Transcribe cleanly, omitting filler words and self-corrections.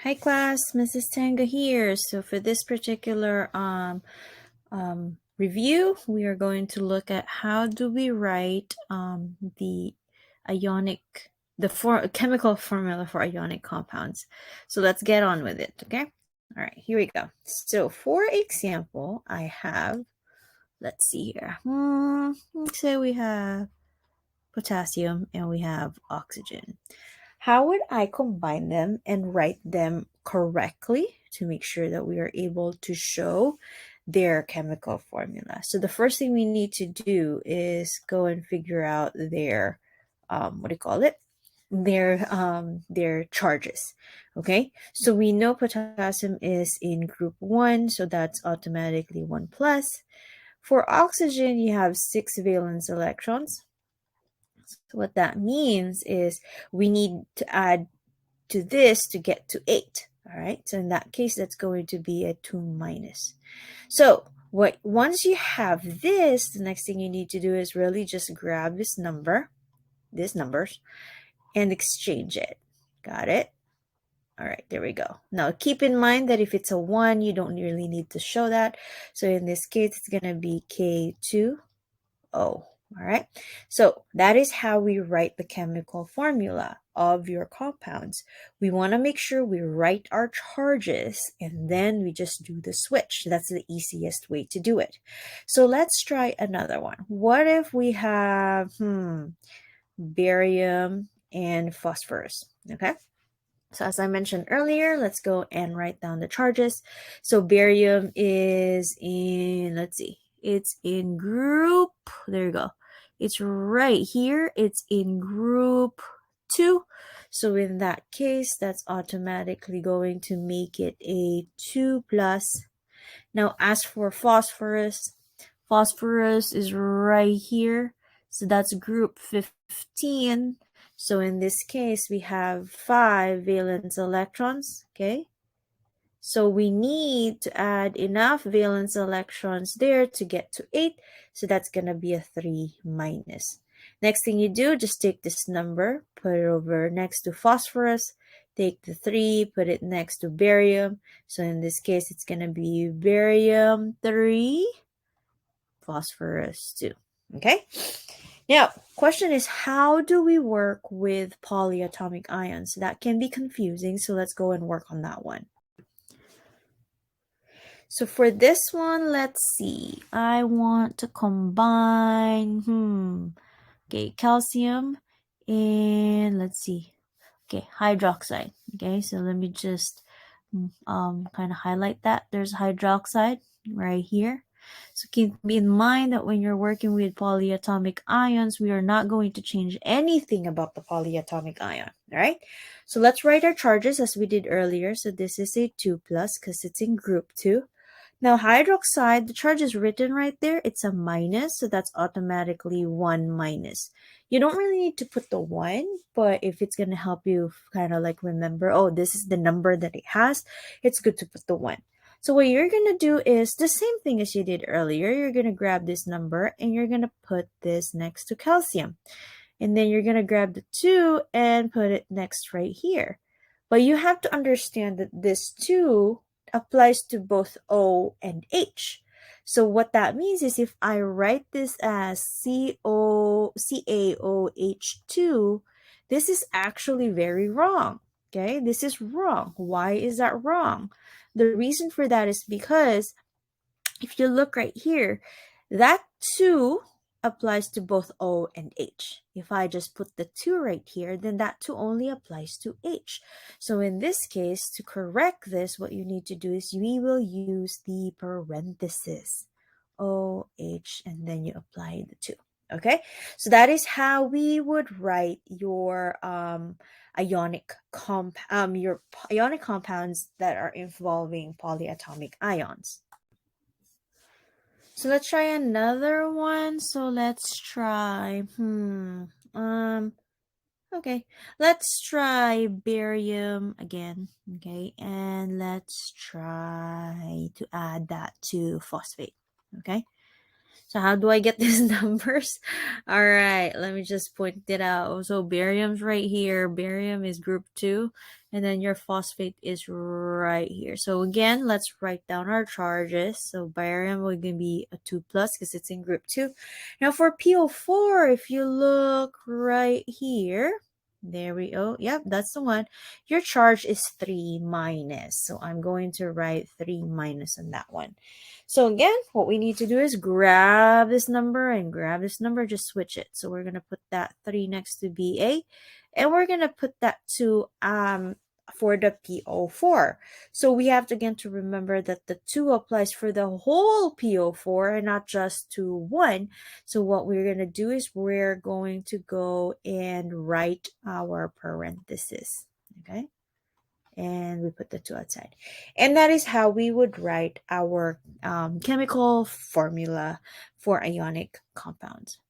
Hi class, Mrs. Tanga here. So for this particular review, we are going to look at how do we write the chemical formula for ionic compounds. So let's get on with it, okay? All right, here we go. So for example, I have, let's see here. Let's say we have potassium and we have oxygen. How would I combine them and write them correctly to make sure that we are able to show their chemical formula? So the first thing we need to do is go and figure out their, their charges. Okay, so we know potassium is in group 1, so that's automatically 1 plus. For oxygen, you have 6 valence electrons. So what that means is we need to add to this to get to 8. All right, so in that case, that's going to be a 2 minus. So once you have this, the next thing you need to do is really just grab these numbers, and exchange it. Got it? All right, there we go. Now keep in mind that if it's a 1, you don't really need to show that. So in this case, it's going to be K2O. All right, so that is how we write the chemical formula of your compounds. We want to make sure we write our charges and then we just do the switch. That's the easiest way to do it. So let's try another one. What if we have barium and phosphorus? Okay. So as I mentioned earlier, let's go and write down the charges. So barium is in, let's see, it's in group, there you go. It's right here. It's in group 2. So in that case, that's automatically going to make it a 2 plus. Now as for phosphorus, phosphorus is right here. So that's group 15. So in this case, we have 5 valence electrons, okay? So we need to add enough valence electrons there to get to 8. So that's going to be a 3 minus. Next thing you do, just take this number, put it over next to phosphorus, take the 3, put it next to barium. So in this case, it's going to be barium 3, phosphorus 2, okay? Now, question is, how do we work with polyatomic ions? That can be confusing, so let's go and work on that one. So for this one, let's see. I want to combine, okay, calcium and let's see. Okay, hydroxide. Okay, so let me just kind of highlight that. There's hydroxide right here. So keep in mind that when you're working with polyatomic ions, we are not going to change anything about the polyatomic ion, all right? So let's write our charges as we did earlier. So this is a 2 plus because it's in group 2. Now hydroxide, the charge is written right there. It's a minus, so that's automatically 1 minus. You don't really need to put the 1, but if it's going to help you kind of like remember, oh, this is the number that it has, it's good to put the 1. So what you're going to do is the same thing as you did earlier. You're going to grab this number and you're going to put this next to calcium. And then you're going to grab the 2 and put it next right here. But you have to understand that this 2 applies to both O and H. So what that means is if I write this as CaOH2, this is actually very wrong. Okay, this is wrong. Why is that wrong? The reason for that is because if you look right here, that 2 applies to both O and H. If I just put the 2 right here, then that 2 only applies to H. So in this case, to correct this, what you need to do is we will use the parenthesis, OH, and then you apply the 2. Okay, so that is how we would write your ionic compounds that are involving polyatomic ions. So let's try another one. So let's try, okay. Let's try barium again, okay? And let's try to add that to phosphate, okay? So how do I get these numbers? All right, let me just point it out. So barium's right here. Barium is group 2. And then your phosphate is right here. So again, let's write down our charges. So barium will be a 2 plus because it's in group 2. Now for PO4, if you look right here, there we go. Yep, that's the one. Your charge is 3 minus. So I'm going to write 3 minus on that one. So again, what we need to do is grab this number and grab this number, just switch it. So we're going to put that 3 next to BA, and we're going to put that 2 for the PO4. So we have to, again, to remember that the 2 applies for the whole PO4 and not just to 1. So what we're going to do is we're going to go and write our parenthesis. Okay. And we put the 2 outside. And that is how we would write our chemical formula for ionic compounds.